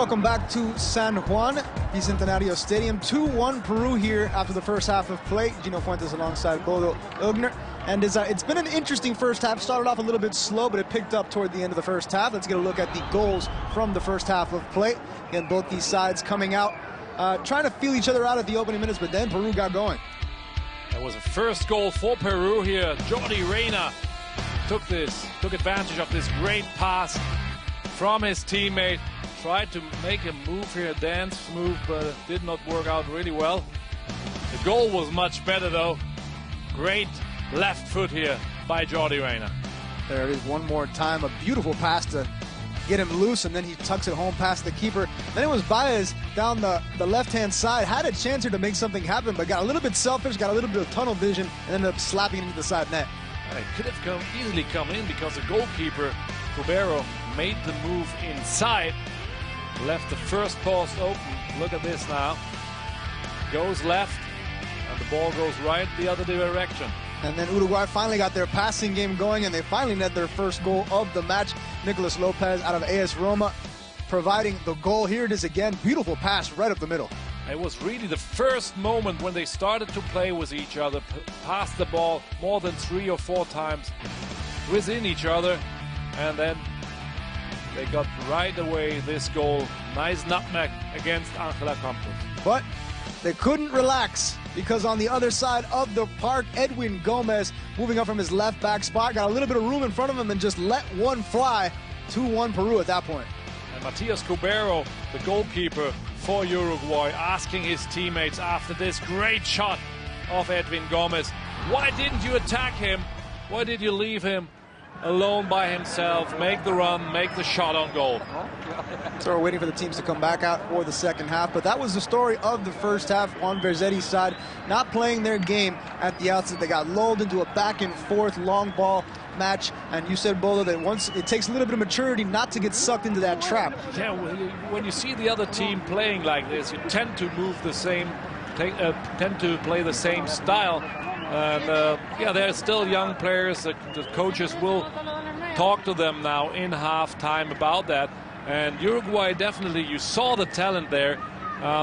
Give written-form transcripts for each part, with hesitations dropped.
Welcome back to San Juan, Bicentenario Stadium. 2-1 Peru here after the first half of play. Gino Fuentes alongside Bodo Ugner. And it's been an interesting first half. Started off a little bit slow, but it picked up toward the end of the first half. Let's get a look at the goals from the first half of play. Again, both these sides coming out, trying to feel each other out at the opening minutes, but then Peru got going. That was a first goal for Peru here. Jordi Reyna took advantage of this great pass from his teammate. Tried to make a move here, a dance move, but it did not work out really well. The goal was much better though. Great left foot here by Jordi Reyna. There it is one more time. A beautiful pass to get him loose, and then he tucks it home past the keeper. Then it was Baez down the left-hand side. Had a chance here to make something happen, but got a little bit selfish, got a little bit of tunnel vision, and ended up slapping it into the side net. It could have easily come in because the goalkeeper, Cubero, made the move inside. Left the first post open. Look at this now. Goes left, and the ball goes right the other direction. And then Uruguay finally got their passing game going, and they finally net their first goal of the match. Nicolas Lopez out of AS Roma providing the goal. Here it is again. Beautiful pass right up the middle. It was really the first moment when they started to play with each other, passed the ball more than 3 or 4 times within each other, and then they got right away this goal. Nice nutmeg against Angela Campos. But they couldn't relax, because on the other side of the park, Edwin Gomez, moving up from his left back spot, got a little bit of room in front of him and just let one fly. 2-1 Peru at that point. And Matias Cubero, the goalkeeper for Uruguay, asking his teammates after this great shot of Edwin Gomez, why didn't you attack him? Why did you leave him alone by himself, make the run, make the shot on goal? So we're waiting for the teams to come back out for the second half, but that was the story of the first half on Verzetti's side, not playing their game at the outset. They got lulled into a back and forth long ball match, and you said, Bodo, that once it takes a little bit of maturity not to get sucked into that trap. Yeah, when you see the other team playing like this, you tend to move the same, tend to play the same style. And yeah, they're still young players. The coaches will talk to them now in halftime about that. And Uruguay, definitely, you saw the talent there.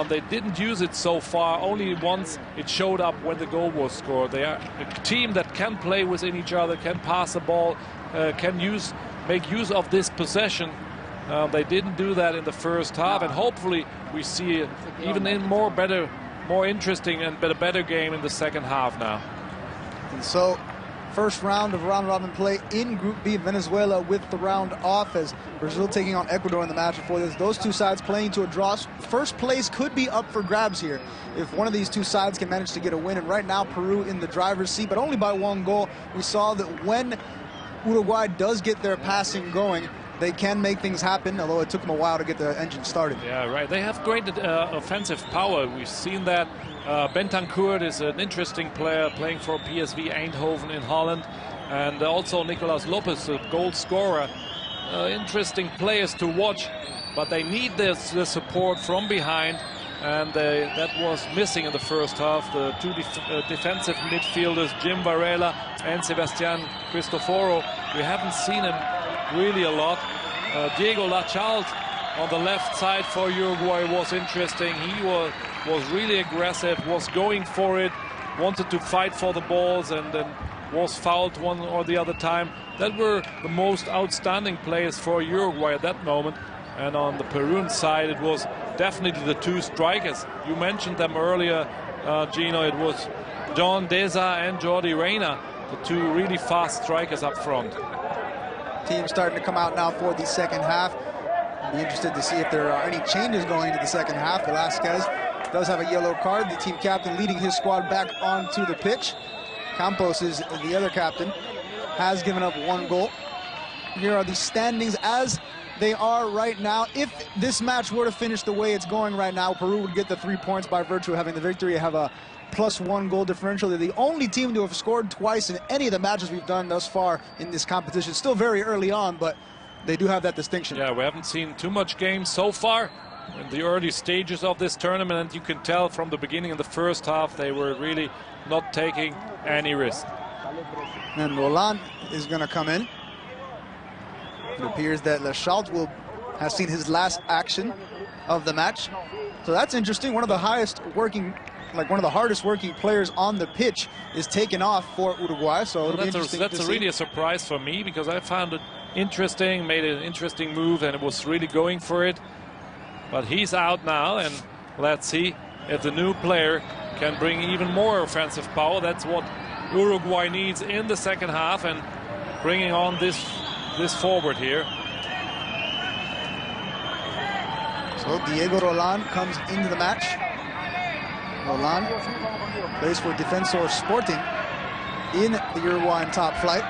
They didn't use it so far. Only once it showed up when the goal was scored. They are a team that can play within each other, can pass the ball, can make use of this possession. They didn't do that in the first half, and hopefully we see even in more interesting and better game in the second half now. And so, first round of round-robin play in Group B, Venezuela with the round off, as Brazil taking on Ecuador in the match before this. Those two sides playing to a draw. First place could be up for grabs here if one of these two sides can manage to get a win. And right now, Peru in the driver's seat, but only by 1 goal. We saw that when Uruguay does get their passing going, they can make things happen, although it took them a while to get the engine started. Yeah, right. They have great offensive power. We've seen that. Bentancur is an interesting player playing for PSV Eindhoven in Holland. And also Nicolas Lopez, a goal scorer. Interesting players to watch, but they need the support from behind. And that was missing in the first half. The two defensive midfielders, Jim Varela and Sebastian Cristoforo, we haven't seen him really a lot. Diego Lachalt on the left side for Uruguay was interesting. He was really aggressive, was going for it, wanted to fight for the balls, and then was fouled one or the other time. That were the most outstanding players for Uruguay at that moment. And on the Peruvian side, it was definitely the two strikers. You mentioned them earlier, Gino. It was John Deza and Jordi Reyna, the two really fast strikers up front. Team starting to come out now for the second half. Be interested to see if there are any changes going into the second half. Velasquez does have a yellow card. The team captain leading his squad back onto the pitch. Campos is the other captain, has given up 1 goal. Here are the standings as they are right now. If this match were to finish the way it's going right now, Peru would get the 3 points by virtue of having the victory, have a +1 goal differential. They're the only team to have scored twice in any of the matches we've done thus far in this competition. Still very early on, but they do have that distinction. Yeah, we haven't seen too much games so far in the early stages of this tournament, and you can tell from the beginning of the first half they were really not taking any risk. And Roland is going to come in. It appears that Lachalt will have seen his last action of the match. So that's interesting. One of the hardest working players on the pitch is taken off for Uruguay. So that's really a surprise for me, because I found it interesting, made an interesting move, and it was really going for it. But he's out now, and let's see if the new player can bring even more offensive power. That's what Uruguay needs in the second half, and bringing on this forward here. So Diego Roland comes into the match. Roland plays for Defensor Sporting in the Uruguayan top flight.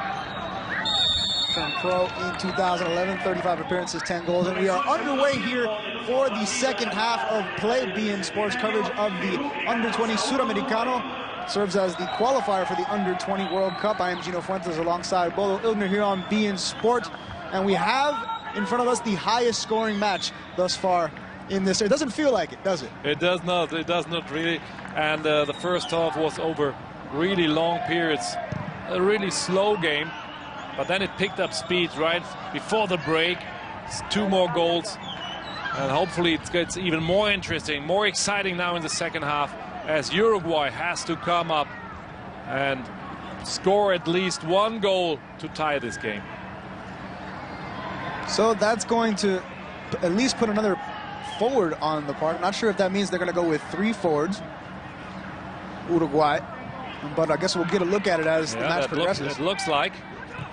Turned pro in 2011, 35 appearances, 10 goals. And we are underway here for the second half of play. beIN Sports coverage of the Under-20 Sudamericano. Serves as the qualifier for the Under-20 World Cup. I am Gino Fuentes alongside Bolo Ilgner here on beIN Sport. And we have in front of us the highest scoring match thus far in this. It doesn't feel like it, does it? It does not. It does not really. And the first half was over really long periods. A really slow game. But then it picked up speed right before the break. It's 2 more goals. And hopefully it gets even more interesting, more exciting now in the second half, as Uruguay has to come up and score at least 1 goal to tie this game. So that's going to at least put another forward on the park. I'm not sure if that means they're going to go with 3 forwards, Uruguay. But I guess we'll get a look at it as the match progresses. It looks like.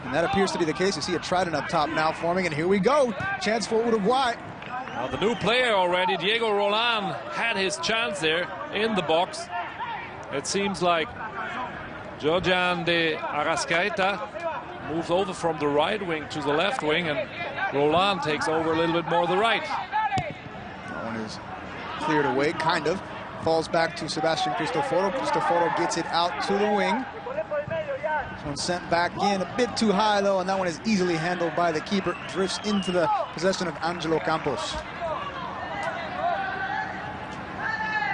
And that appears to be the case. You see a trident up top now forming, and here we go. Chance for Uruguay. Now the new player already, Diego Roland, had his chance there in the box. It seems like Georgian de Arrascaeta moves over from the right wing to the left wing, and Roland takes over a little bit more the right. That one is cleared away, kind of. Falls back to Sebastian Cristoforo. Cristoforo gets it out to the wing. This one sent back in a bit too high, though, and that one is easily handled by the keeper. Drifts into the possession of Angelo Campos.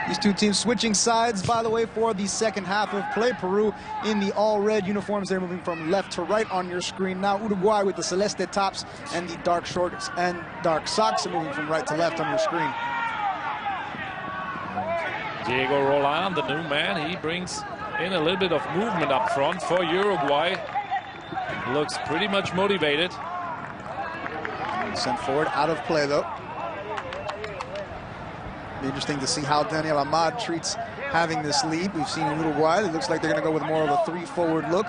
These two teams switching sides, by the way, for the second half of play. Peru in the all-red uniforms. They're moving from left to right on your screen. Now Uruguay with the celeste tops and the dark shorts and dark socks are moving from right to left on your screen. Diego Roland, the new man, he brings in a little bit of movement up front for Uruguay. Looks pretty much motivated. Sent forward, out of play though. Be interesting to see how Daniel Ahmad treats having this lead. We've seen in Uruguay, it looks like they're going to go with more of a 3-forward look.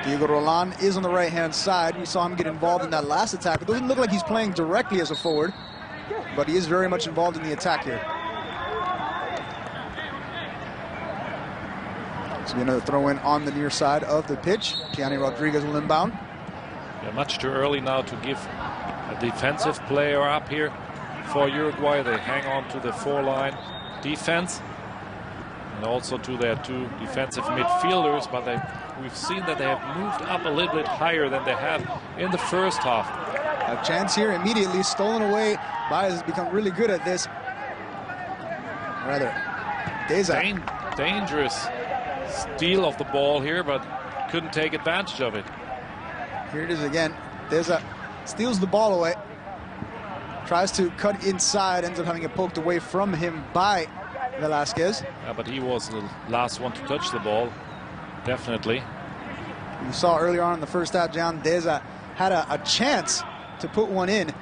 Diego Roland is on the right-hand side. We saw him get involved in that last attack. It doesn't look like he's playing directly as a forward, but he is very much involved in the attack here. This will be another throw-in on the near side of the pitch. Gianni Rodriguez will inbound. Yeah, much too early now to give a defensive player up here for Uruguay. They hang on to the 4-line defense and also to their 2 defensive midfielders, but we've seen that they have moved up a little bit higher than they have in the first half. A chance here immediately stolen away. Baez has become really good at this. Rather, Deza. Dangerous steal of the ball here, but couldn't take advantage of it. Here it is again. Deza steals the ball away. Tries to cut inside, ends up having it poked away from him by Velasquez. But he was the last one to touch the ball, definitely. We saw earlier on in the first half, John Deza had a chance to put one in.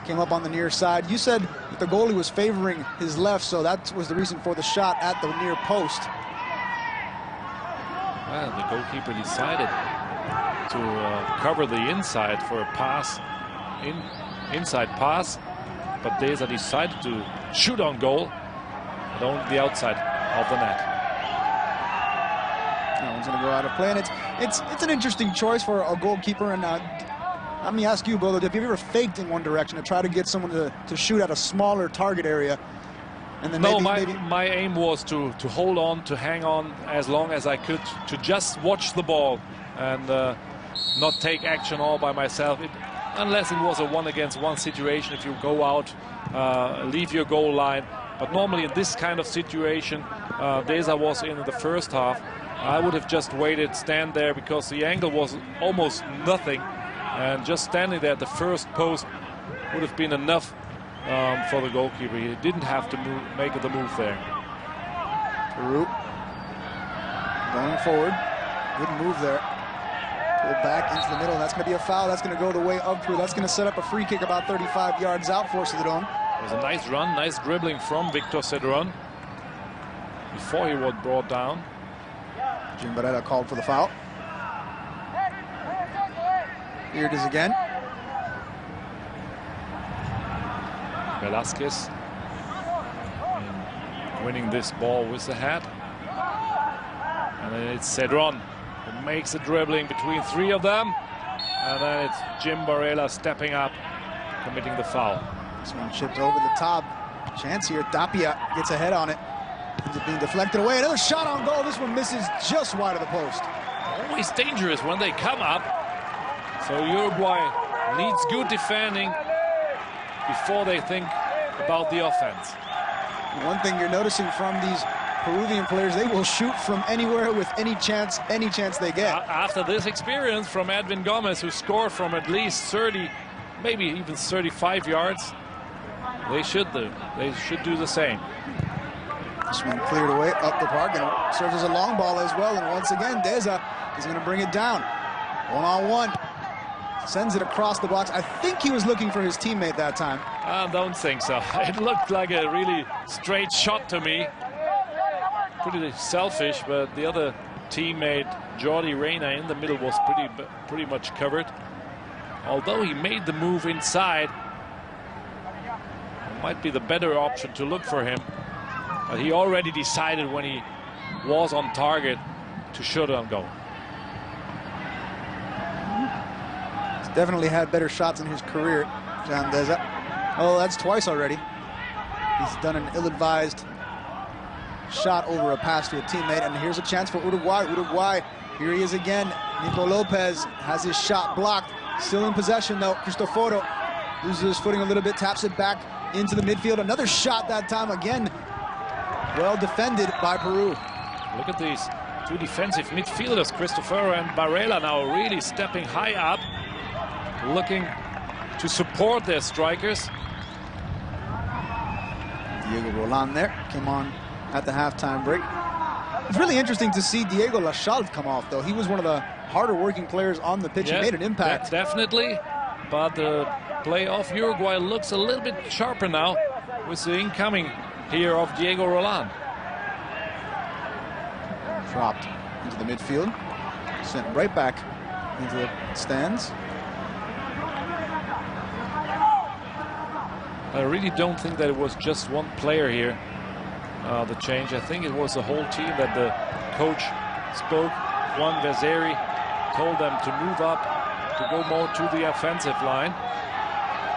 Came up on the near side. You said that the goalie was favoring his left, so that was the reason for the shot at the near post. Well, the goalkeeper decided to cover the inside for a pass, inside pass, but Deza decided to shoot on goal, but only the outside of the net. That one's going to go out of play, and it's an interesting choice for a goalkeeper. And let me ask you, Bolo, have you ever faked in one direction to try to get someone to shoot at a smaller target area? And then no, my aim was to hold on, to hang on as long as I could, to just watch the ball and not take action all by myself. Unless it was a 1-against-1 situation, if you go out, leave your goal line. But normally in this kind of situation, Deza was in the first half. I would have just waited, stand there, because the angle was almost nothing. And just standing there at the first post would have been enough for the goalkeeper. He didn't have to make the move there. Peru going forward. Good move there. Pulled back into the middle. That's going to be a foul. That's going to go the way of Peru. That's going to set up a free kick about 35 yards out for Cedron. It was a nice run, nice dribbling from Victor Cedron before he was brought down. Jim Barrera called for the foul. Here it is again. Velasquez winning this ball with the head. And then it's Cedron who makes a dribbling between three of them. And then it's Jim Barrera stepping up, committing the foul. This one chipped over the top. Chance here. Tapia gets ahead on it. It's being deflected away. Another shot on goal. This one misses just wide of the post. Always dangerous when they come up. So Uruguay needs good defending before they think about the offense. One thing you're noticing from these Peruvian players, they will shoot from anywhere with any chance they get. After this experience from Edwin Gomez, who scored from at least 30, maybe even 35 yards, they should do the same. This one cleared away up the park and serves as a long ball as well. And once again, Deza is going to bring it down. One-on-one. Sends it across the box. I think he was looking for his teammate that time. I don't think so. It looked like a really straight shot to me. Pretty selfish, but the other teammate, Jordi Reyna, in the middle was pretty much covered. Although he made the move inside, it might be the better option to look for him. But he already decided when he was on target to shoot on goal. He's definitely had better shots in his career, John Deza. Oh, that's twice already. He's done an ill-advised shot over a pass to a teammate, and here's a chance for Uruguay. Uruguay, here he is again. Nico Lopez has his shot blocked. Still in possession, though. Cristoforo loses his footing a little bit, taps it back into the midfield. Another shot that time again. Well defended by Peru. Look at these two defensive midfielders, Cristoforo and Barrera, now really stepping high up, looking to support their strikers. Diego Roland there came on at the halftime break. It's really interesting to see Diego Lachalt come off, though. He was one of the harder working players on the pitch. He made an impact. Definitely, but the play of Uruguay looks a little bit sharper now with the incoming here of Diego Roland. Dropped into the midfield, sent right back into the stands. I really don't think that it was just one player here, the change. I think it was the whole team that the coach spoke. Juan Vezeri told them to move up, to go more to the offensive line.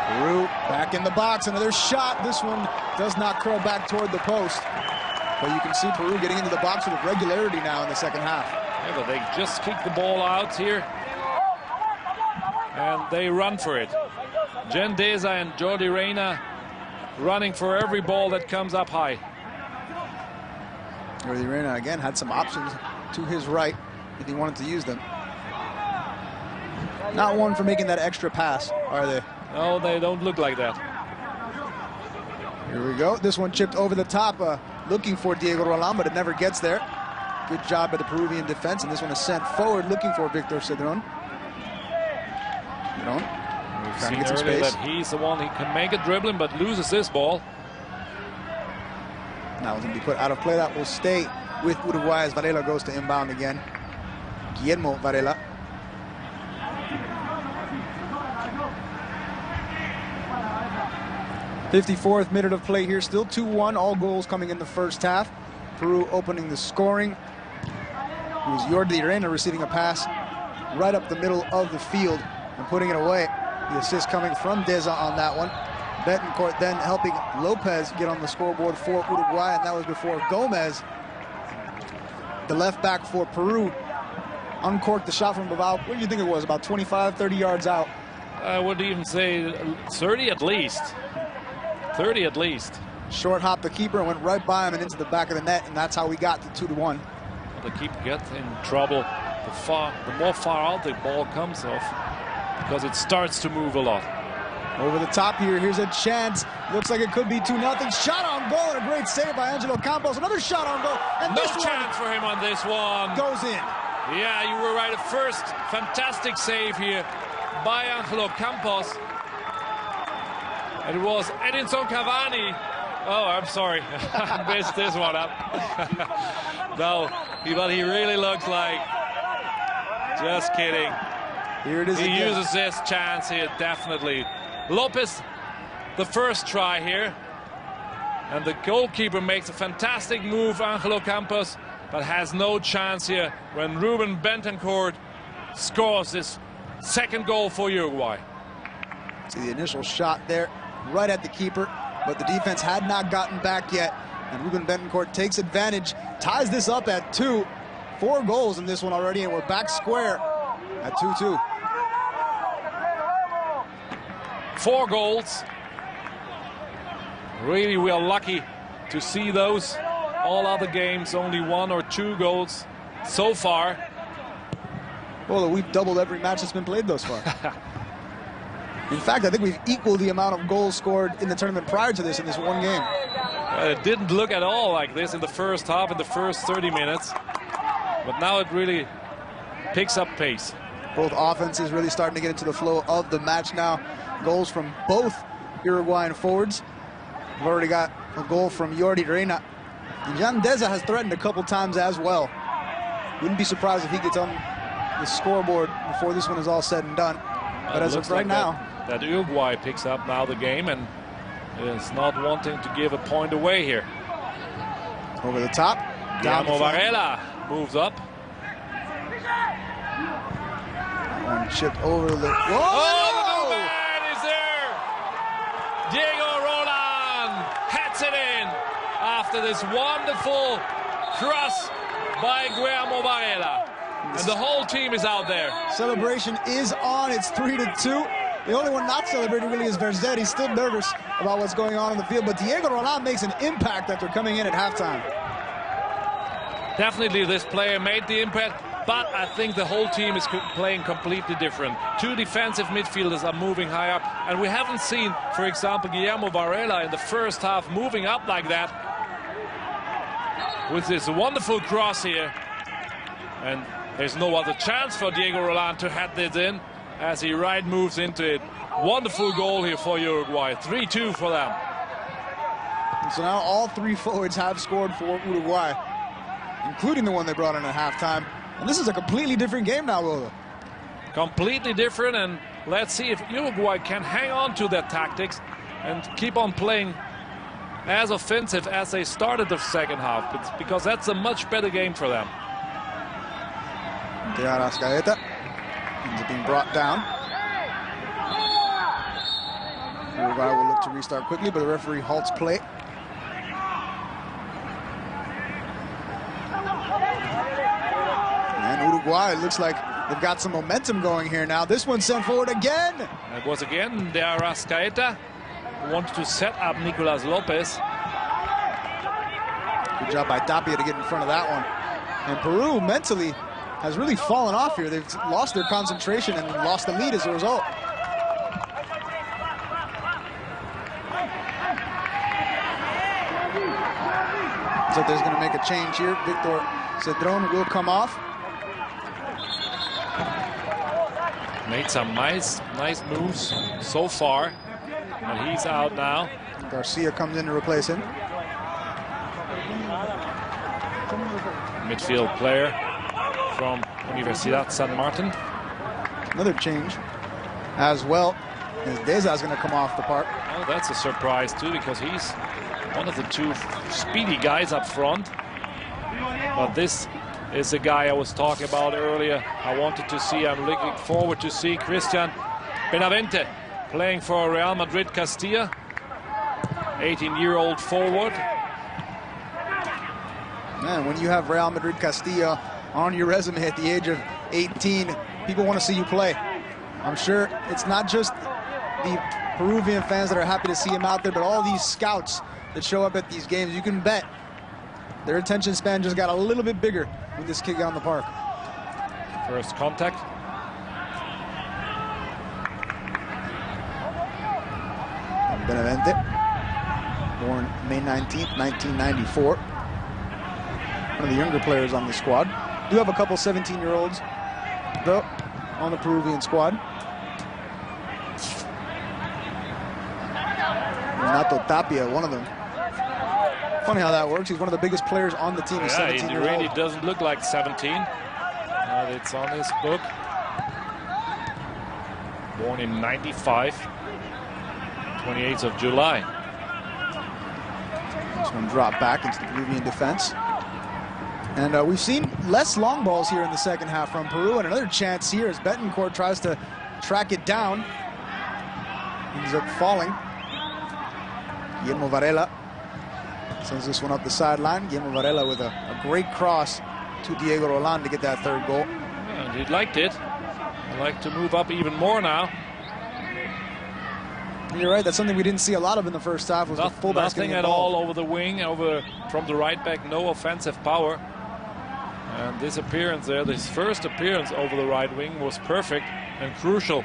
Peru back in the box, another shot. This one does not curl back toward the post. But you can see Peru getting into the box with regularity now in the second half. Yeah, but they just kick the ball out here, and they run for it. Jen Deza and Jordi Reyna running for every ball that comes up high. Jordi Reyna again had some options to his right if he wanted to use them. Not one for making that extra pass, are they? No, they don't look like that. Here we go. This one chipped over the top, looking for Diego Roland, but it never gets there. Good job by the Peruvian defense, and this one is sent forward looking for Victor Cedron. We've seen earlier that he's the one who can make a dribbling, but loses this ball. Now it's going to be put out of play. That will stay with Uruguay as Varela goes to inbound again. Guillermo Varela. '54th minute of play here, still 2-1, all goals coming in the first half. Peru opening the scoring. It was Jordi Reyna receiving a pass right up the middle of the field and putting it away. The assist coming from Deza on that one. Betancourt then helping Lopez get on the scoreboard for Uruguay, and that was before Gomez, the left back for Peru, uncorked the shot from about, what do you think it was, about 25, 30 yards out? I would even say 30 at least. 30 at least. Short hop the keeper and went right by him and into the back of the net, and that's how we got to 2-1. The keeper gets in trouble the more far out the ball comes off, because it starts to move a lot. Over the top here, here's a chance. Looks like it could be 2-0. Shot on goal and a great save by Angelo Campos. Another shot on goal. And no chance for him on this one. Goes in. Yeah, you were right. First fantastic save here by Angelo Campos. And it was Edinson Cavani. Oh, I'm sorry. I messed this one up. No, but he really looks like... Just kidding. Here it is He again. uses this chance here, definitely. Lopez, the first try here. And the goalkeeper makes a fantastic move, Angelo Campos, but has no chance here when Ruben Bentancur scores his second goal for Uruguay. See the initial shot there, right at the keeper, but the defense had not gotten back yet. And Ruben Bentancur takes advantage, ties this up at 2. 4 goals in this one already, and we're back square at 2-2. 4 goals. Really, we are lucky to see those. All other games, only 1 or 2 goals so far. Well, we've doubled every match that's been played thus far. In fact, I think we've equaled the amount of goals scored in the tournament prior to this in this one game. It didn't look at all like this in the first half, in the first 30 minutes. But now it really picks up pace. Both offenses really starting to get into the flow of the match now. Goals from both Uruguayan forwards. We've already got a goal from Jordi Reina. And Jan Deza has threatened a couple times as well. Wouldn't be surprised if he gets on the scoreboard before this one is all said and done. But as of right now, that Uruguay picks up now the game and is not wanting to give a point away here. Over the top. Guillermo Varela moves up. One chip over the... Whoa! Oh, the man is there! Diego Roland hats it in after this wonderful cross by Guillermo Varela. And the whole team is out there. Celebration is on. It's 3-2. The only one not celebrating really is Verzet. He's still nervous about what's going on in the field. But Diego Roland makes an impact after coming in at halftime. Definitely this player made the impact, but I think the whole team is playing completely different. 2 defensive midfielders are moving high up, and we haven't seen, for example, Guillermo Varela in the first half moving up like that with this wonderful cross here. And there's no other chance for Diego Roland to head this in as he right moves into it. Wonderful goal here for Uruguay. 3-2 for them. And so now all 3 forwards have scored for Uruguay, including the one they brought in at halftime. And this is a completely different game now, Wilda. Completely different, and let's see if Uruguay can hang on to their tactics and keep on playing as offensive as they started the second half, because that's a much better game for them. De Arrascaeta ends up being brought down. Uruguay will look to restart quickly, but the referee halts play. And Uruguay, it looks like they've got some momentum going here now. This one's sent forward again. It was again De Arrascaeta who wanted to set up Nicolas Lopez. Good job by Tapia to get in front of that one. And Peru mentally has really fallen off here. They've lost their concentration and lost the lead as a result. So there's going to make a change here. Victor Cedron will come off. Made some nice moves so far, but he's out now. Garcia comes in to replace him. Midfield player from Universidad San Martin. Another change as well. As Deza is going to come off the park. Oh, that's a surprise too, because he's one of the 2 speedy guys up front. But this is the guy I was talking about earlier. I wanted to see, I'm looking forward to see Christian Benavente playing for Real Madrid Castilla. 18-year-old forward. Man, when you have Real Madrid Castilla on your resume at the age of 18, people want to see you play. I'm sure it's not just the Peruvian fans that are happy to see him out there, but all these scouts that show up at these games. You can bet their attention span just got a little bit bigger with this kid on the park. First contact. Benavente, born May 19th, 1994. One of the younger players on the squad. Do have a couple 17-year-olds, though, on the Peruvian squad. Renato Tapia, one of them. Funny how that works. He's one of the biggest players on the team. He's 17 he years really old. doesn't look like 17. It's on his book. Born in 95, 28th of July. This one dropped back into the Peruvian defense. And we've seen less long balls here in the second half from Peru, and another chance here as Betancourt tries to track it down. Ends up falling. Guillermo Varela sends this one up the sideline. Guillermo Varela with a great cross to Diego Roland to get that third goal. And he liked it. He'd like to move up even more now. You're right, that's something we didn't see a lot of in the first half. Was the fullbacks nothing at all over the wing, from the right back, no offensive power. And this appearance there, this first appearance over the right wing was perfect and crucial.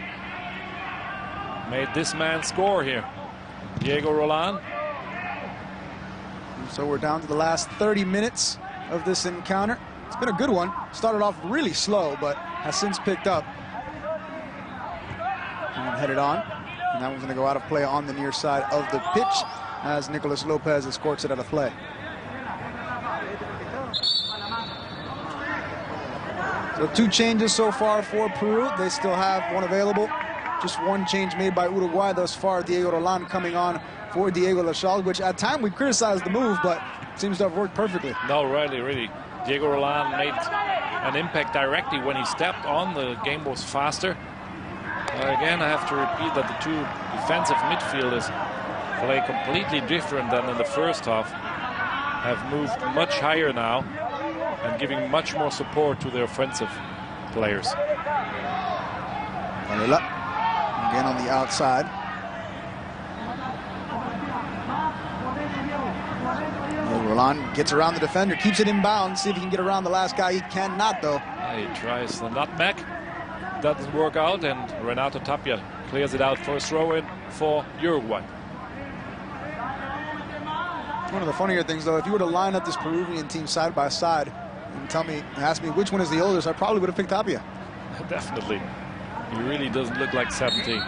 Made this man score here. Diego Roland. So we're down to the last 30 minutes of this encounter. It's been a good one. Started off really slow, but has since picked up. And headed on. And that one's going to go out of play on the near side of the pitch as Nicolas Lopez escorts it out of play. So 2 changes so far for Peru. They still have one available. Just one change made by Uruguay thus far. Diego Roland coming on for Diego Lachal, which at time we criticized the move, but seems to have worked perfectly. No, really. Diego Roland made an impact directly when he stepped on. The game was faster. Again, I have to repeat that the two defensive midfielders play completely different than in the first half. Have moved much higher now and giving much more support to their offensive players. Varela again on the outside. Roland gets around the defender, keeps it in bounds. See if he can get around the last guy. He cannot, though. He tries the nutmeg. Doesn't work out, and Renato Tapia clears it out for a throw-in for Uruguay. One of the funnier things, though, if you were to line up this Peruvian team side by side and ask me which one is the oldest, I probably would have picked Tapia. Definitely. He really doesn't look like 17.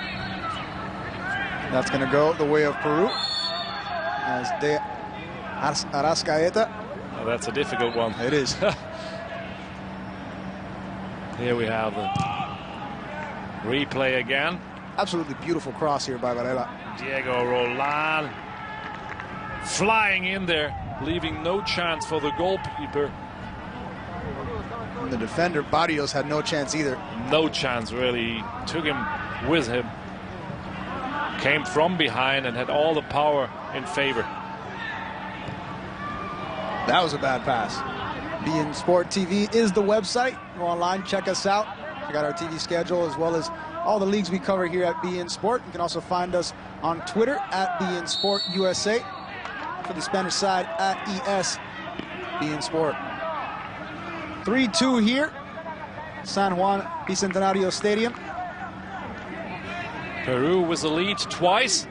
That's going to go the way of Peru. As De Arrascaeta. Oh, that's a difficult one. It is. Here we have the replay again. Absolutely beautiful cross here by Varela. Diego Roland flying in there, leaving no chance for the goalkeeper. And the defender, Barrios, had no chance either. No chance, really. He took him with him. Came from behind and had all the power in favor. That was a bad pass. beIN Sport TV is the website. Go online, check us out. We got our TV schedule as well as all the leagues we cover here at beIN Sport. You can also find us on Twitter at beIN Sport USA. For the Spanish side at ES beIN Sport. 3-2 here. San Juan Bicentenario Stadium. Peru was the lead twice,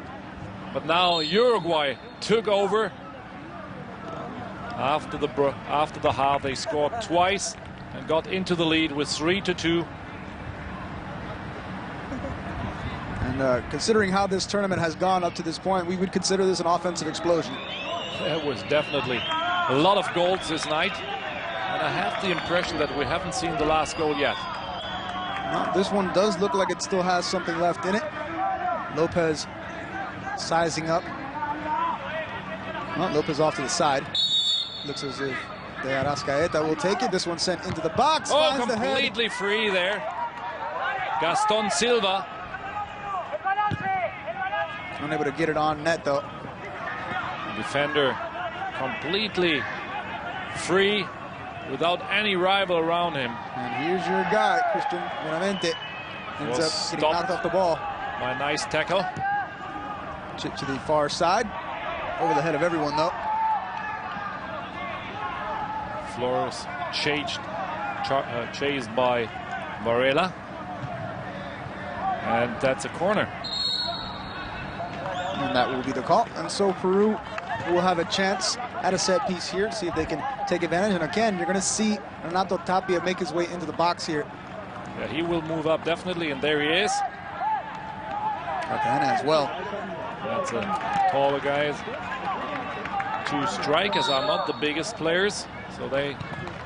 but now Uruguay took over. After the half, they scored twice and got into the lead with 3-2. And considering how this tournament has gone up to this point, we would consider this an offensive explosion. There was definitely a lot of goals this night, and I have the impression that we haven't seen the last goal yet. No, this one does look like it still has something left in it. Lopez sizing up. Well, Lopez off to the side. Looks as if De Arrascaeta will take it. This one sent into the box. Oh, finds the head. completely free there. Gaston Silva. Unable to get it on net, though. Defender completely free without any rival around him. And here's your guy, Christian Benavente. Ends up getting knocked off the ball. My nice tackle. Chip to the far side. Over the head of everyone, though. Flores chased by Varela. And that's a corner. And that will be the call. And so Peru will have a chance at a set piece here to see if they can take advantage. And again, you're going to see Renato Tapia make his way into the box here. Yeah, he will move up definitely, and there he is. Cartagena as well. That's a taller guys. Two strikers are not the biggest players, so they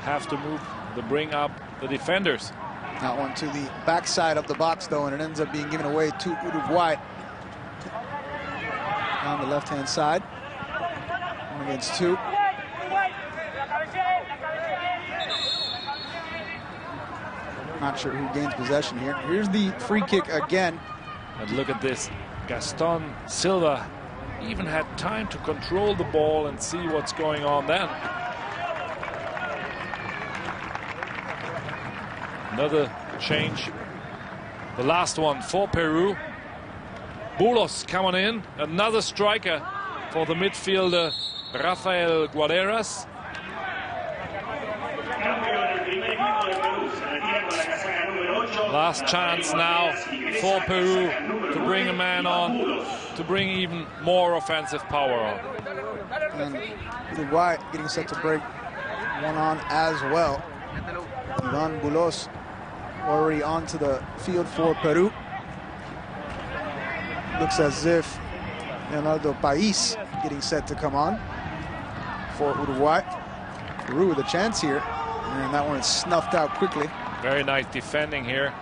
have to move to bring up the defenders. That one to the backside of the box, though, and it ends up being given away to Uruguay. On the left-hand side. 1 against 2. Not sure who gains possession here. Here's the free kick again. And look at this. Gaston Silva even had time to control the ball and see what's going on then. Another change. The last one for Peru. Bulos coming in. Another striker for the midfielder Rafael Guaderas. Last chance now for Peru to bring a man on, to bring even more offensive power on. And Uruguay getting set to break one on as well. Ivan Bulos already onto the field for Peru. Looks as if Leonardo Pais getting set to come on for Uruguay. Peru with a chance here, and that one is snuffed out quickly. Very nice defending here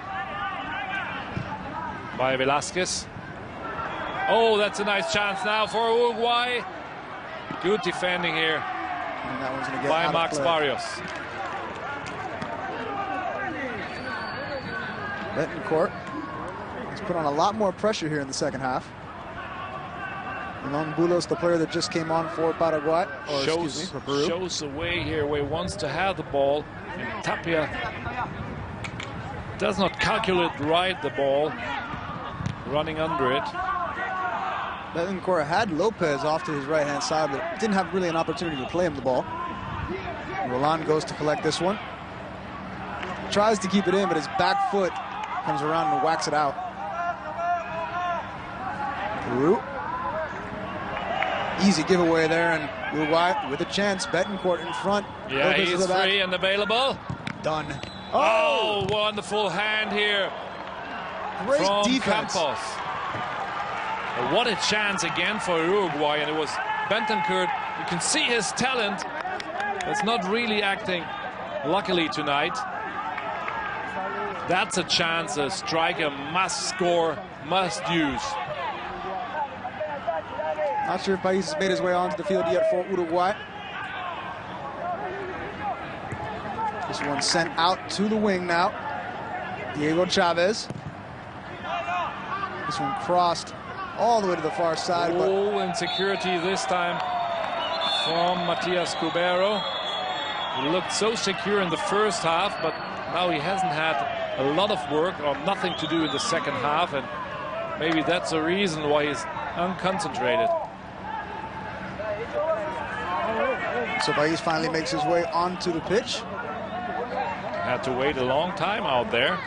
by Velasquez. Oh, that's a nice chance now for Uruguay. Good defending here and that one's gonna get by Max Barrios. Betancourt has put on a lot more pressure here in the second half. Ivan Bulos, the player that just came on for Paraguay, or excuse me, for Peru. Shows the way here where he wants to have the ball, and Tapia does not calculate right the ball, running under it. Betancourt had Lopez off to his right-hand side, but didn't have really an opportunity to play him the ball. Roland goes to collect this one. Tries to keep it in, but his back foot comes around and whacks it out. Peru. Easy giveaway there, and Uruguay with a chance. Betancourt in front. Yeah, Lopez he's free and available. Done. Oh, wonderful hand here. Great from defense. Campos. What a chance again for Uruguay, and it was Betancourt. You can see his talent. It's not really acting luckily tonight. That's a chance a striker must score, must use. Not sure if Pais has made his way onto the field yet for Uruguay. This one sent out to the wing now. Diego Chavez. This one crossed all the way to the far side. Oh, insecurity this time from Matias Cubero. He looked so secure in the first half, but now he hasn't had a lot of work or nothing to do in the second half, and maybe that's the reason why he's unconcentrated. So Pais finally makes his way onto the pitch. Had to wait a long time out there.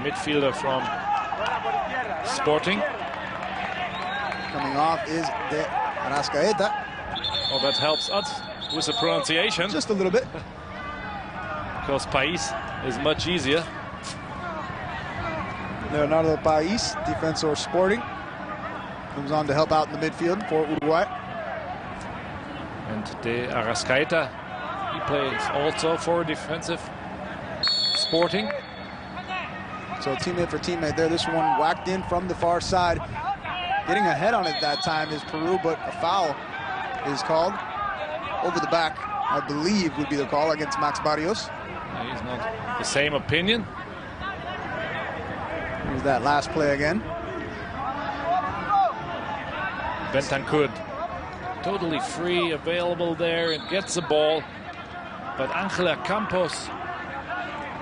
Midfielder from Sporting. Coming off is De Arrascaeta. Oh, that helps us with the pronunciation. Just a little bit. Because Pais is much easier. Leonardo Pais, defensor Sporting, comes on to help out in the midfield for Uruguay. And De Arrascaeta, he plays also for defensive Sporting. So teammate for teammate there. This one whacked in from the far side. Getting ahead on it that time is Peru, but a foul is called over the back, I believe would be the call against Max Barrios. He's not the same opinion. Here's that last play again. Betancourt totally free, available there, and gets the ball. But Angela Campos,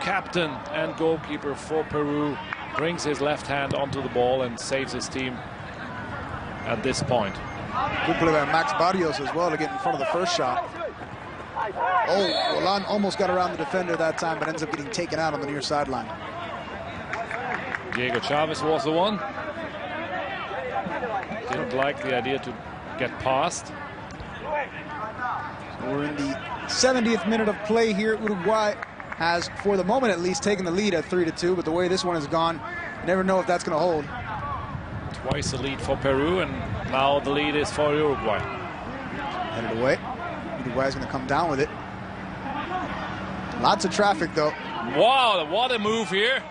captain and goalkeeper for Peru, brings his left hand onto the ball and saves his team at this point. Good play by Max Barrios as well to get in front of the first shot. Oh, Roland almost got around the defender that time, but ends up getting taken out on the near sideline. Diego Chavez was the one. Didn't doesn't like the idea to get past. So we're in the 70th minute of play here. Uruguay has, for the moment at least, taken the lead at 3-2, but the way this one has gone, you never know if that's going to hold. Twice the lead for Peru, and now the lead is for Uruguay. Headed away. Uruguay's going to come down with it. Lots of traffic, though. Wow, what a move here.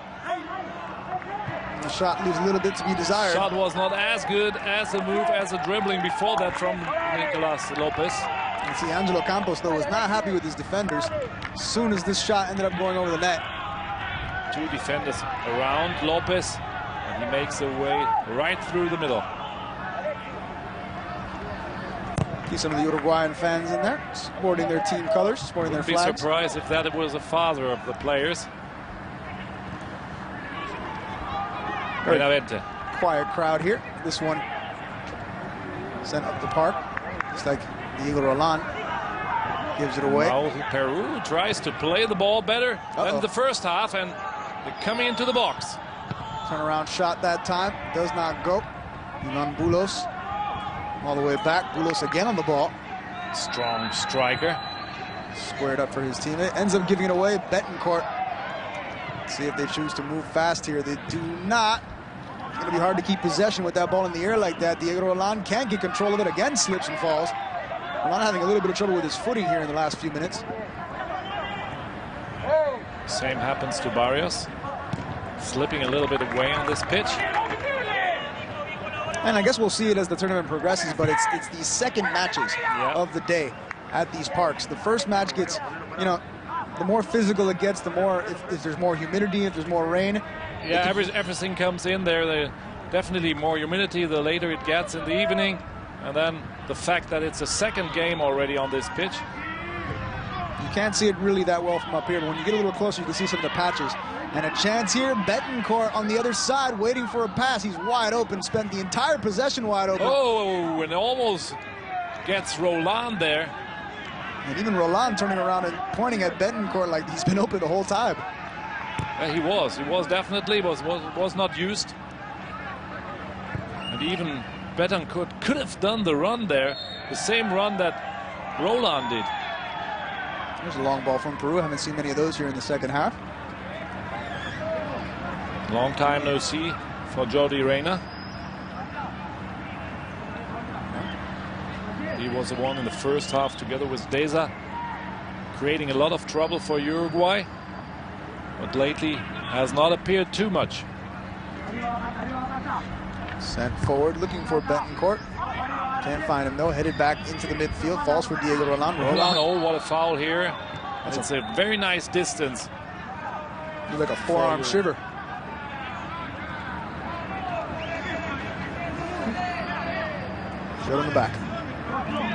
The shot leaves a little bit to be desired. Shot was not as good as the move as the dribbling before that from Nicolas Lopez. You see, Angelo Campos, though, was not happy with his defenders as soon as this shot ended up going over the net. Two defenders around Lopez, and he makes a way right through the middle. See some of the Uruguayan fans in there, sporting their team colors, sporting their flags. Wouldn't be surprised if that was a father of the players. Very Benavente. quiet crowd here. This one sent up the park, just like Diego Roland gives it away. Now Peru tries to play the ball better than the first half, and they're coming into the box. Turnaround shot that time, does not go. Ivan Bulos all the way back. Bulos again on the ball. Strong striker. Squared up for his teammate. Ends up giving it away. Betancourt. Let's see if they choose to move fast here. They do not. It's going to be hard to keep possession with that ball in the air like that. Diego Roland can't get control of it. Again, slips and falls. Roland having a little bit of trouble with his footing here in the last few minutes. Same happens to Barrios. Slipping a little bit away on this pitch. And I guess we'll see it as the tournament progresses, but it's these second matches of the day at these parks. The first match gets, you know, the more physical it gets, the more, if there's more humidity, if there's more rain. Yeah, everything comes in there. Definitely more humidity the later it gets in the evening. And then the fact that it's a second game already on this pitch. You can't see it really that well from up here, but when you get a little closer, you can see some of the patches. And a chance here, Betancourt on the other side, waiting for a pass. He's wide open, spent the entire possession wide open. Oh, and almost gets Roland there. And even Roland turning around and pointing at Betancourt like he's been open the whole time. Yeah, he was definitely, was not used. And even Betancourt could have done the run there, the same run that Roland did. There's a long ball from Peru. Haven't seen many of those here in the second half. Long time no see for Jordi Reyna. He was the one in the first half together with Deza, creating a lot of trouble for Uruguay, but lately has not appeared too much. Sent forward, looking for Betancourt. Can't find him though. Headed back into the midfield. Falls for Diego Roland. Roland, oh, what a foul here. It's a very nice distance. Looks like a forearm shiver. Shot in the back.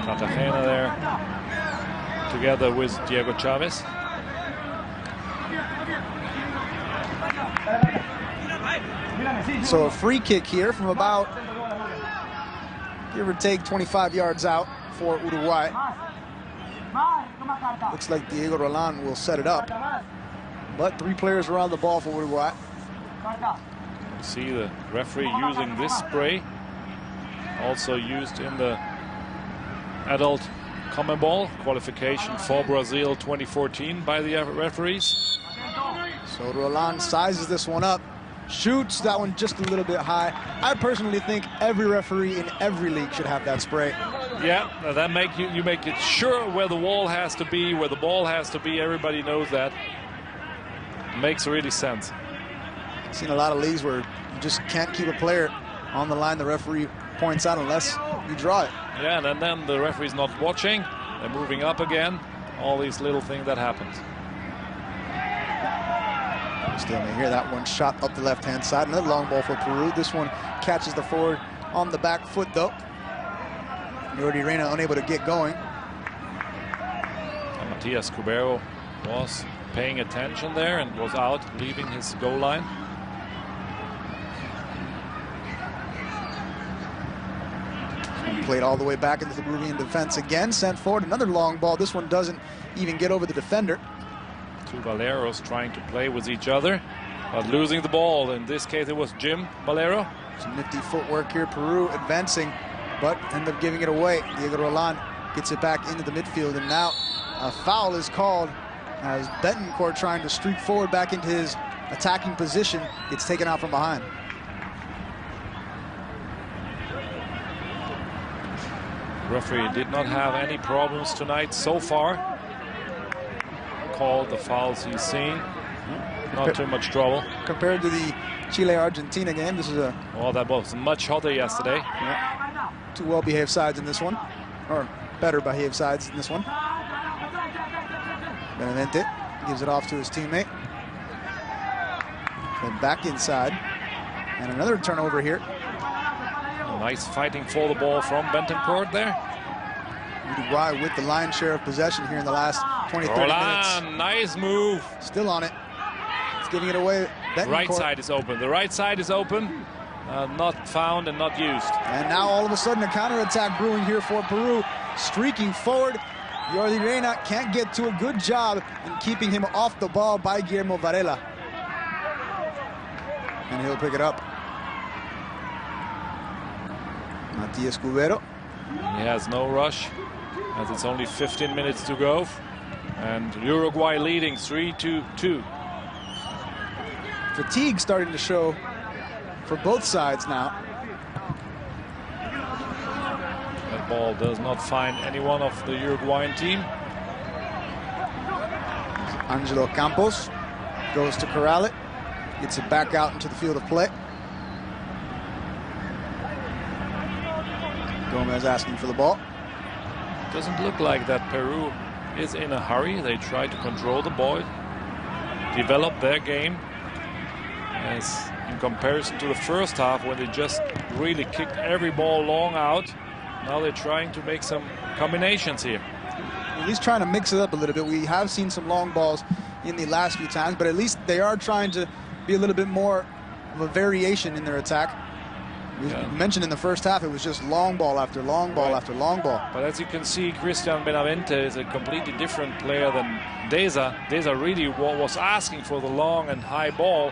Cartagena there, together with Diego Chavez. So a free kick here from about, give or take, 25 yards out for Uruguay. Looks like Diego Roland will set it up. But three players around the ball for Uruguay. You see the referee using this spray, also used in the adult CONMEBOL qualification for Brazil 2014 by the referees. So Roland sizes this one up, shoots that one just a little bit high. I personally think every referee in every league should have that spray. Yeah, that make you make it sure where the wall has to be, where the ball has to be. Everybody knows that. Makes really sense. I've seen a lot of leagues where you just can't keep a player on the line the referee points out unless you draw it. Yeah, and then the referee's not watching. They're moving up again. All these little things that happens. Still may hear that one shot up the left-hand side. Another long ball for Peru. This one catches the forward on the back foot, though. Jordi Reyna unable to get going. And Matias Cubero was paying attention there and was out, leaving his goal line. Played all the way back into the Peruvian defense again. Sent forward. Another long ball. This one doesn't even get over the defender. Two Valeros trying to play with each other, but losing the ball. In this case, it was Jim Valero. Some nifty footwork here. Peru advancing but end up giving it away. Diego Roland gets it back into the midfield, and now a foul is called as Betancourt, trying to streak forward back into his attacking position, gets taken out from behind. Referee did not have any problems tonight so far. Called the fouls he's seen. Not too much trouble. Compared to the Chile-Argentina game, this is a... Well, that was much hotter yesterday. Yeah, two well-behaved sides in this one, or better behaved sides in this one. Benavente gives it off to his teammate. Then back inside. And another turnover here. Nice fighting for the ball from Betancourt there. Uruguay with the lion's share of possession here in the last 20, 30 Roland, minutes. nice move. Still on it. It's giving it away. Betancourt. Right side is open. The right side is open. Not found and not used. And now all of a sudden a counterattack brewing here for Peru. Streaking forward. Jordi Reyna can't get to a good job in keeping him off the ball by Guillermo Varela. And he'll pick it up. Matias Cubero. He has no rush, as it's only 15 minutes to go. And Uruguay leading 3-2. Fatigue starting to show for both sides now. That ball does not find anyone of the Uruguayan team. Angelo Campos goes to corral it. Gets it back out into the field of play. Gomez asking for the ball. Doesn't look like that Peru is in a hurry. They try to control the ball, develop their game. As in comparison to the first half, when they just really kicked every ball long out, now they're trying to make some combinations here. At least trying to mix it up a little bit. We have seen some long balls in the last few times, but at least they are trying to be a little bit more of a variation in their attack. You mentioned in the first half, it was just long ball after long ball after long ball. But as you can see, Christian Benavente is a completely different player than Deza. Deza really was asking for the long and high ball,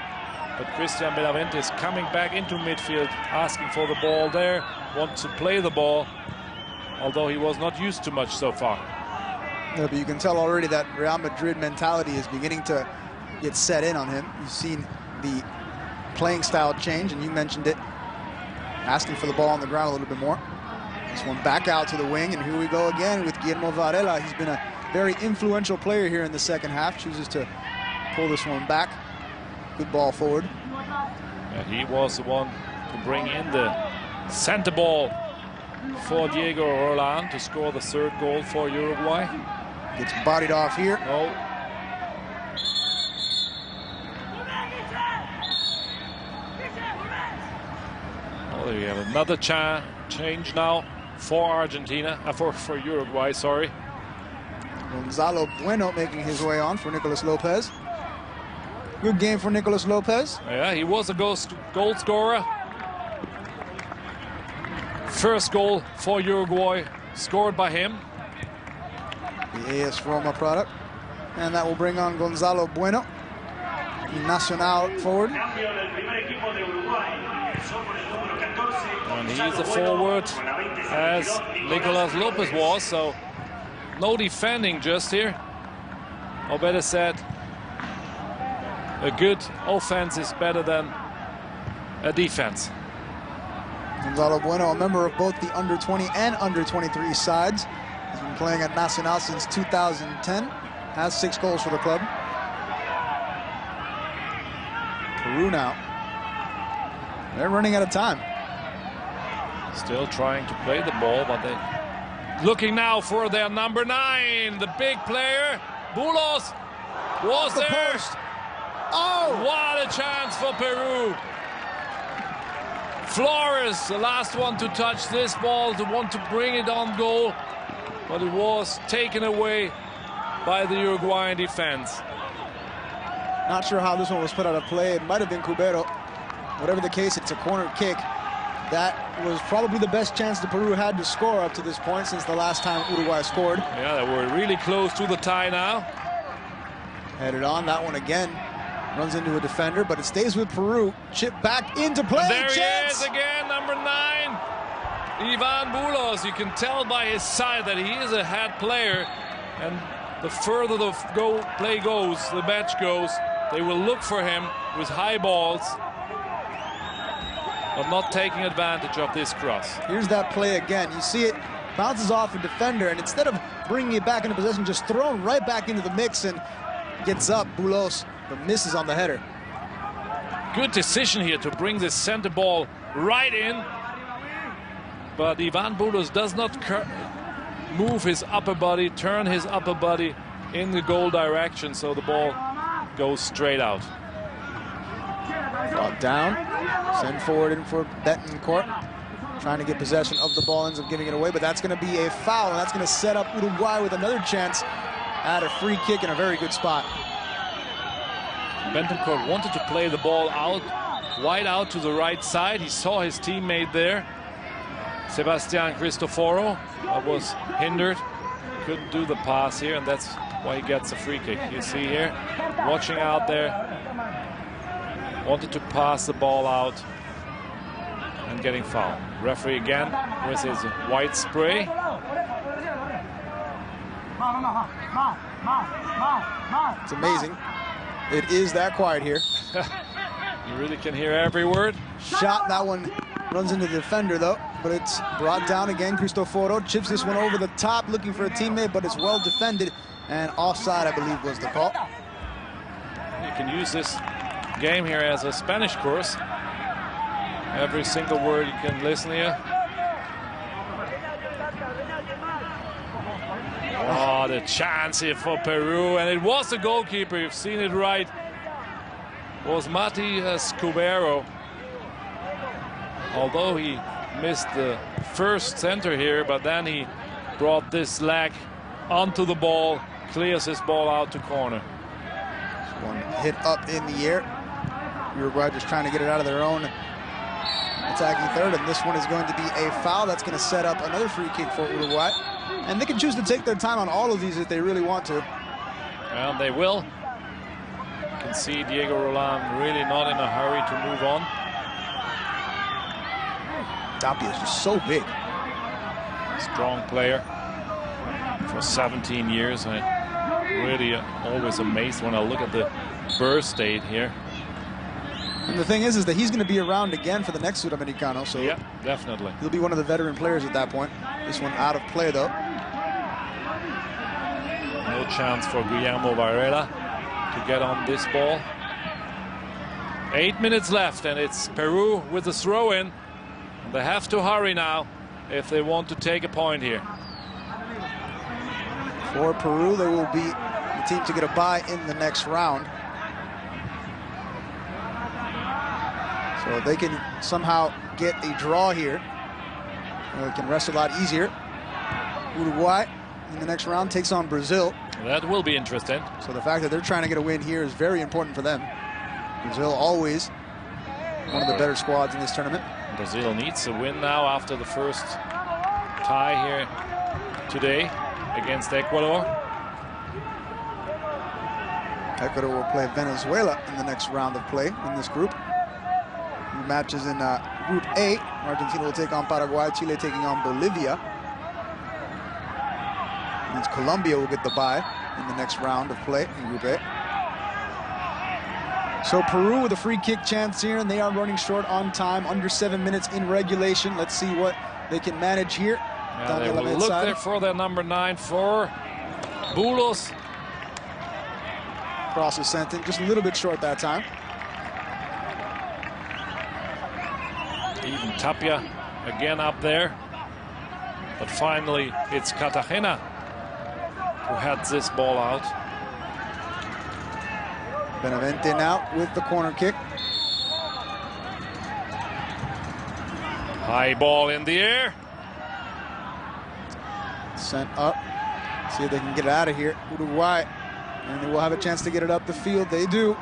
but Christian Benavente is coming back into midfield, asking for the ball there, wants to play the ball, although he was not used to much so far. Yeah, but you can tell already that Real Madrid mentality is beginning to get set in on him. You've seen the playing style change, and you mentioned it. Asking for the ball on the ground a little bit more. This one back out to the wing, and here we go again with Guillermo Varela. He's been a very influential player here in the second half. Chooses to pull this one back. Good ball forward. Yeah, he was the one to bring in the center ball for Diego Roland to score the third goal for Uruguay. Gets bodied off here. Oh. We have another change now for Argentina, for Uruguay, sorry. Gonzalo Bueno making his way on for Nicolas Lopez. Good game for Nicolas Lopez. Yeah, he was a goal scorer. First goal for Uruguay, scored by him. The AS Roma product. And that will bring on Gonzalo Bueno, Nacional forward. And he's a forward, as Nicolas Lopez was, so no defending just here. Or better said, a good offense is better than a defense. Gonzalo Bueno, a member of both the under-20 and under-23 sides. He's been playing at Nacional since 2010. Has 6 goals for the club. Peru now. They're running out of time. Still trying to play the ball, but they looking now for their number 9, the big player. Bulos was the there. Post. Oh! What a chance for Peru. Flores, the last one to touch this ball, to want to bring it on goal, but it was taken away by the Uruguayan defense. Not sure how this one was put out of play. It might have been Cubero. Whatever the case, it's a corner kick. That was probably the best chance that Peru had to score up to this point since the last time Uruguay scored. Yeah, they were really close to the tie now. Headed on, that one again. Runs into a defender, but it stays with Peru. Chip back into play. And there Chance. he is again, number 9. Ivan Bulos, you can tell by his side that he is a head player, and the further the play goes, the match goes, they will look for him with high balls, but not taking advantage of this cross. Here's that play again. You see it bounces off a defender, and instead of bringing it back into possession, just thrown right back into the mix and gets up. Bulos, but misses on the header. Good decision here to bring this center ball right in. But Ivan Bulos does not move his upper body, turn his upper body in the goal direction, so the ball goes straight out. Brought down, send forward in for Betancourt. Trying to get possession of the ball, ends up giving it away, but that's going to be a foul, and that's going to set up Uruguay with another chance at a free kick in a very good spot. Betancourt wanted to play the ball out, wide out to the right side. He saw his teammate there, Sebastian Cristoforo, was hindered, couldn't do the pass here, and that's why he gets a free kick. You see here, watching out there, wanted to pass the ball out and getting fouled. Referee again with his white spray. It's amazing. It is that quiet here. You really can hear every word. Shot, that one runs into the defender though, but it's brought down again. Cristoforo chips this one over the top, looking for a teammate, but it's well defended, and offside, I believe, was the call. You can use this game here as a Spanish course. Every single word you can listen here. Oh, the chance here for Peru, and it was the goalkeeper. You've seen it right. It was Matias Cubero. Although he missed the first center here, but then he brought this leg onto the ball, clears his ball out to corner. One hit up in the air. Uruguay just trying to get it out of their own attacking third, and this one is going to be a foul. That's going to set up another free kick for Uruguay. And they can choose to take their time on all of these if they really want to. And they will. You can see Diego Roland really not in a hurry to move on. Tapia is just so big. Strong player for 17 years. I'm really always amazed when I look at the birth date here. And the thing is that he's going to be around again for the next Sudamericano. So yeah, definitely. He'll be one of the veteran players at that point. This one out of play, though. No chance for Guillermo Varela to get on this ball. 8 minutes left, and it's Peru with the throw-in. They have to hurry now if they want to take a point here. For Peru, they will be the team to get a bye in the next round. So if they can somehow get a draw here, they can rest a lot easier. Uruguay in the next round takes on Brazil. That will be interesting. So the fact that they're trying to get a win here is very important for them. Brazil always one of the better squads in this tournament. Brazil needs a win now after the first tie here today against Ecuador. Ecuador will play Venezuela in the next round of play in this group. New matches in Group A. Argentina will take on Paraguay, Chile taking on Bolivia. Means Colombia will get the bye in the next round of play in Group A. So Peru with a free kick chance here, and they are running short on time, under 7 minutes in regulation. Let's see what they can manage here. Yeah, they will look there for their number 9 for Bulos. Cross is sent in, just a little bit short that time. Even Tapia again up there. But finally, it's Cartagena who heads this ball out. Benavente now with the corner kick. High ball in the air. Sent up. See if they can get it out of here. Uruguay. And they will have a chance to get it up the field. They do.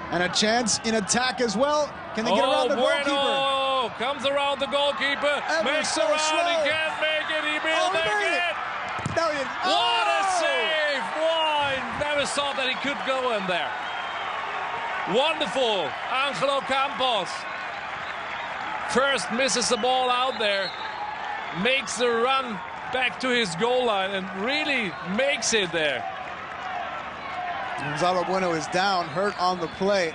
And a chance in attack as well. Can they get around the goalkeeper? Comes around the goalkeeper. Makes so around. Slow. He can't make it. He will make it. What a save. Why? Never thought that he could go in there. Wonderful. Angelo Campos. First misses the ball out there. makes the run back to his goal line and really makes it there. Gonzalo Bueno is down, hurt on the play.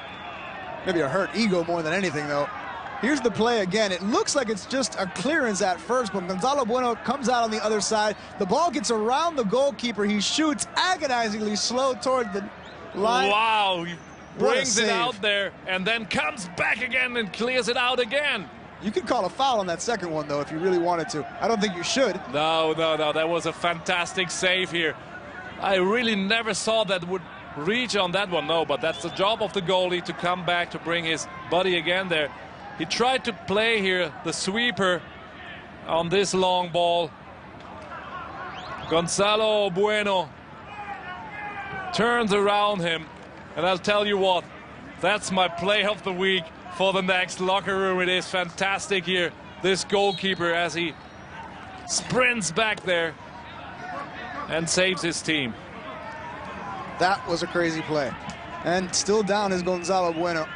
Maybe a hurt ego more than anything, though. Here's the play again. It looks like it's just a clearance at first, but Gonzalo Bueno comes out on the other side. The ball gets around the goalkeeper. He shoots agonizingly slow toward the line. Wow, he brings it out there and then comes back again and clears it out again. You could call a foul on that second one, though, if you really wanted to. I don't think you should. No. That was a fantastic save here. I really never saw that would reach on that one. No, but that's the job of the goalie to come back to bring his body again there. He tried to play here the sweeper on this long ball. Gonzalo Bueno turns around him, and I'll tell you what, that's my play of the week for the next locker room. It is fantastic here, this goalkeeper, as he sprints back there and saves his team. That was a crazy play. And still down is Gonzalo Bueno.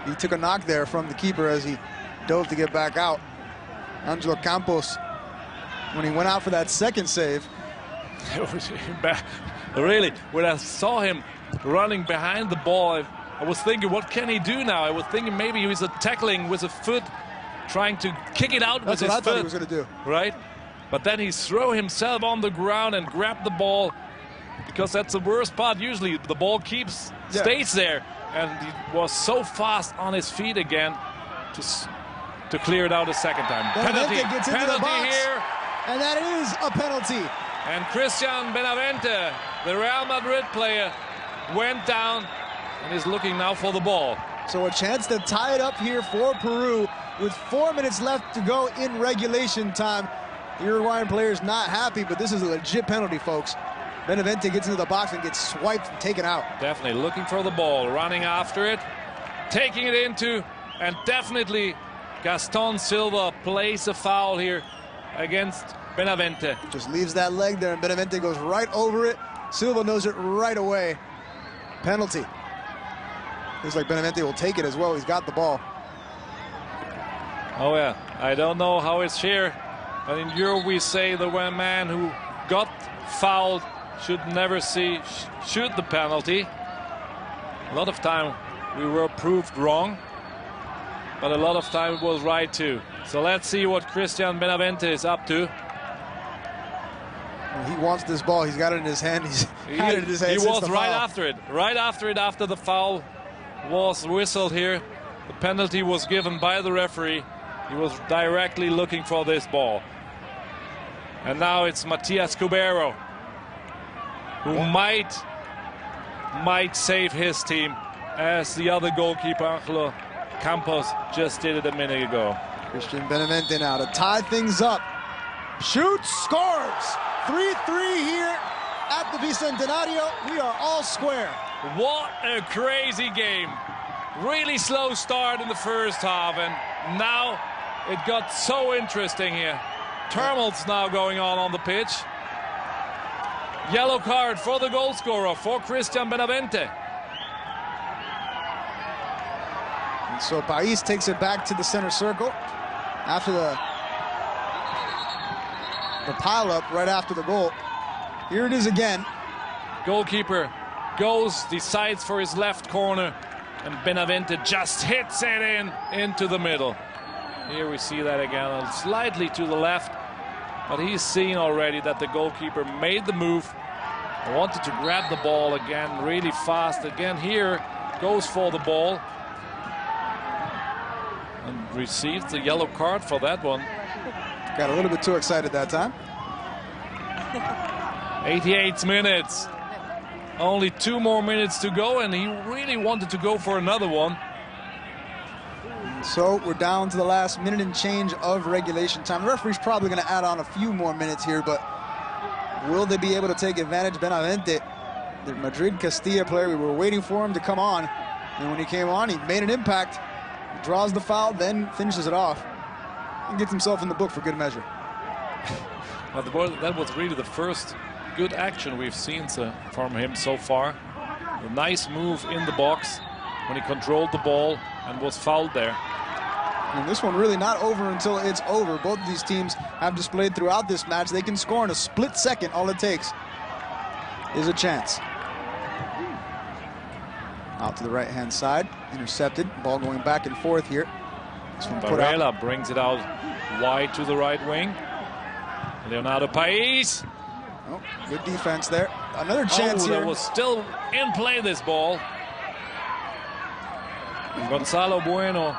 He took a knock there from the keeper as he dove to get back out. Angelo Campos, when he went out for that second save. Really, when I saw him running behind the ball, I was thinking, what can he do now? I was thinking maybe he was tackling with a foot, trying to kick it out with his foot. That's what I thought he was going to do. Right? But then he threw himself on the ground and grabbed the ball, because that's the worst part. Usually the ball stays there. And he was so fast on his feet again to clear it out a second time. Penalty gets into the box here. And that is a penalty. And Christian Benavente, the Real Madrid player, went down and is looking now for the ball. So a chance to tie it up here for Peru with 4 minutes left to go in regulation time. The Uruguayan player is not happy, but this is a legit penalty, folks. Benavente gets into the box and gets swiped and taken out. Definitely looking for the ball, running after it, taking it into, and definitely Gaston Silva plays a foul here against Benavente. Just leaves that leg there, and Benavente goes right over it. Silva knows it right away. Penalty. Looks like Benavente will take it as well. He's got the ball. Oh yeah, I don't know how it's here, but in Europe we say the one man who got fouled should never shoot the penalty. A lot of time we were proved wrong, but a lot of time it was right too. So let's see what Christian Benavente is up to. He wants this ball. He's got it in his hand. He had it in his hand. He was right after it. Right after it, after the foul was whistled here. The penalty was given by the referee. He was directly looking for this ball. And now it's Matias Cubero, who might save his team, as the other goalkeeper, Angelo Campos, just did it a minute ago. Christian Benavente now to tie things up. Shoots, scores! 3-3 here at the Bicentenario. We are all square. What a crazy game. Really slow start in the first half, and now it got so interesting here. Tumults now going on the pitch. Yellow card for the goal scorer, for Christian Benavente. And so Pais takes it back to the center circle after the pile-up right after the goal. Here it is again. Goalkeeper goes, decides for his left corner, and Benavente just hits it into the middle. Here we see that again, slightly to the left, but he's seen already that the goalkeeper made the move, wanted to grab the ball again really fast. Again here, goes for the ball, and receives the yellow card for that one. Got a little bit too excited that time. 88 minutes. Only 2 more minutes to go, and he really wanted to go for another one. So we're down to the last minute and change of regulation time. The referee's probably going to add on a few more minutes here, but will they be able to take advantage? Benavente, the Madrid-Castilla player, we were waiting for him to come on, and when he came on, he made an impact. He draws the foul, then finishes it off, and gets himself in the book for good measure. Well, that was really the first good action we've seen from him so far. A nice move in the box when he controlled the ball and was fouled there. And this one really not over until it's over. Both of these teams have displayed throughout this match they can score in a split second. All it takes is a chance. Out to the right-hand side, intercepted. Ball going back and forth here. This one put out. Varela brings it out wide to the right wing. Leonardo País. Oh, good defense there. Another chance here. That was still in play, this ball. Gonzalo Bueno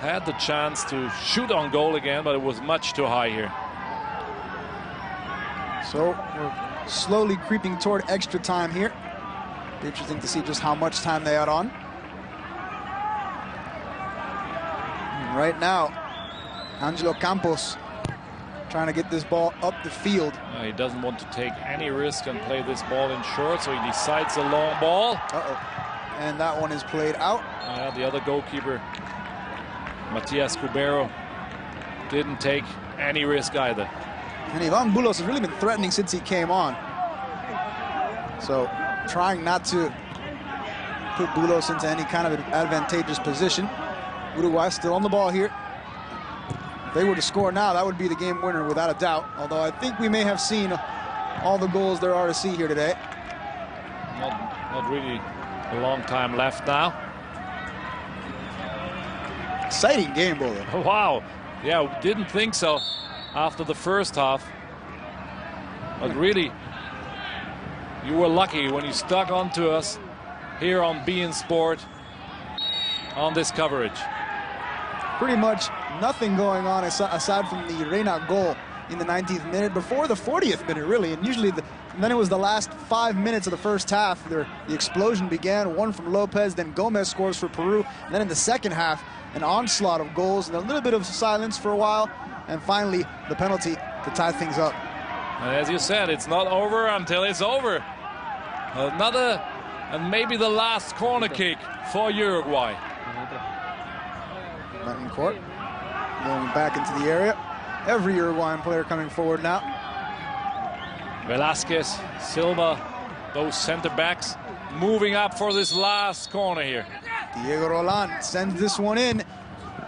had the chance to shoot on goal again, but it was much too high here. So we're slowly creeping toward extra time here. Be interesting to see just how much time they had on. And right now, Angelo Campos trying to get this ball up the field. He doesn't want to take any risk and play this ball in short, so he decides a long ball. And that one is played out. The other goalkeeper, Matias Cubero, didn't take any risk either. And Ivan Bulos has really been threatening since he came on. So trying not to put Bulos into any kind of advantageous position. Uruguay still on the ball here. If they were to score now, that would be the game winner without a doubt. Although I think we may have seen all the goals there are to see here today. Not really a long time left now. Exciting game, Bolo. Wow. Yeah, we didn't think so after the first half. But really, you were lucky when you stuck onto us here on beIN Sport on this coverage. Pretty much nothing going on aside from the Reina goal in the 19th minute, before the 40th minute, really. And usually, and then it was the last 5 minutes of the first half. The explosion began, one from Lopez, then Gomez scores for Peru. And then in the second half, an onslaught of goals and a little bit of silence for a while. And finally, the penalty to tie things up. And as you said, it's not over until it's over. Another, and maybe the last corner kick for Uruguay. In court, going back into the area. Every Uruguayan player coming forward now. Velasquez, Silva, those center backs moving up for this last corner here. Diego Roland sends this one in.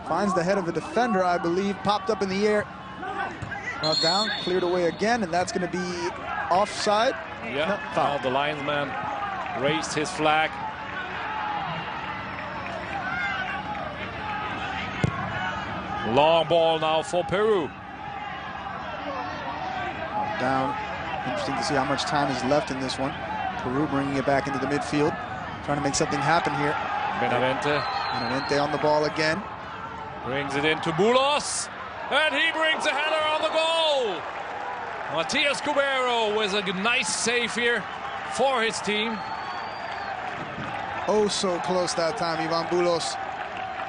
Finds the head of the defender, I believe. Popped up in the air. Brought down, cleared away again, and that's going to be offside. Yeah, no, foul. The linesman raised his flag. Long ball now for Peru. Down. Interesting to see how much time is left in this one. Peru bringing it back into the midfield. Trying to make something happen here. Benavente on the ball again. Brings it into Bulos. And he brings a header on the goal. Matias Cubero with a nice save here for his team. Oh, so close that time, Ivan Bulos.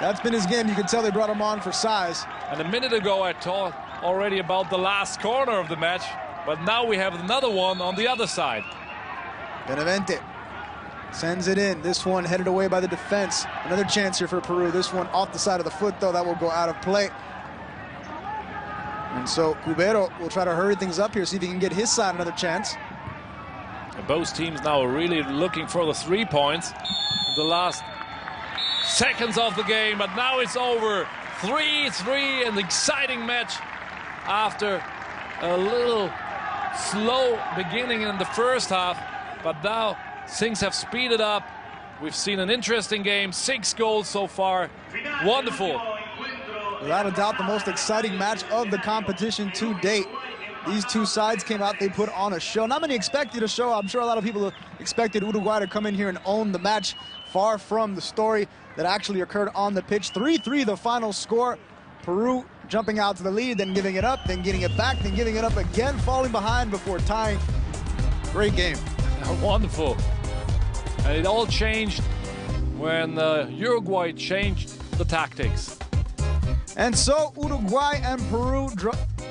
That's been his game. You can tell they brought him on for size. And a minute ago, I talked already about the last corner of the match. But now we have another one on the other side. Benavente sends it in. This one headed away by the defense. Another chance here for Peru. This one off the side of the foot, though. That will go out of play. And so Cubero will try to hurry things up here, see if he can get his side another chance. And both teams now are really looking for the 3 points in the last seconds of the game. But now it's over. 3-3, an exciting match after a little slow beginning in the first half, but now things have speeded up. We've seen an interesting game, 6 goals so far. Wonderful. Without a doubt, the most exciting match of the competition to date. These two sides came out, they put on a show. Not many expected a show. I'm sure a lot of people expected Uruguay to come in here and own the match. Far from the story that actually occurred on the pitch. 3-3 the final score. Peru jumping out to the lead, then giving it up, then getting it back, then giving it up again, falling behind before tying. Great game. Wonderful. And it all changed when Uruguay changed the tactics. And so Uruguay and Peru,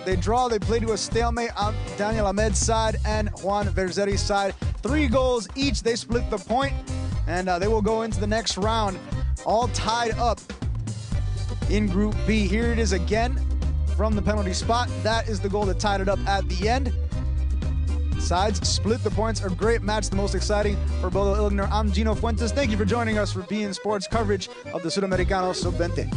they play to a stalemate on Daniel Ahmed's side and Juan Verzeri's side. 3 goals each, they split the point, and they will go into the next round all tied up in Group B. Here it is again from the penalty spot. That is the goal that tied it up at the end. Sides split the points. A great match, the most exciting for Bodo Illgner. I'm Gino Fuentes. Thank you for joining us for beIN Sports coverage of the Sudamericano Sub-20.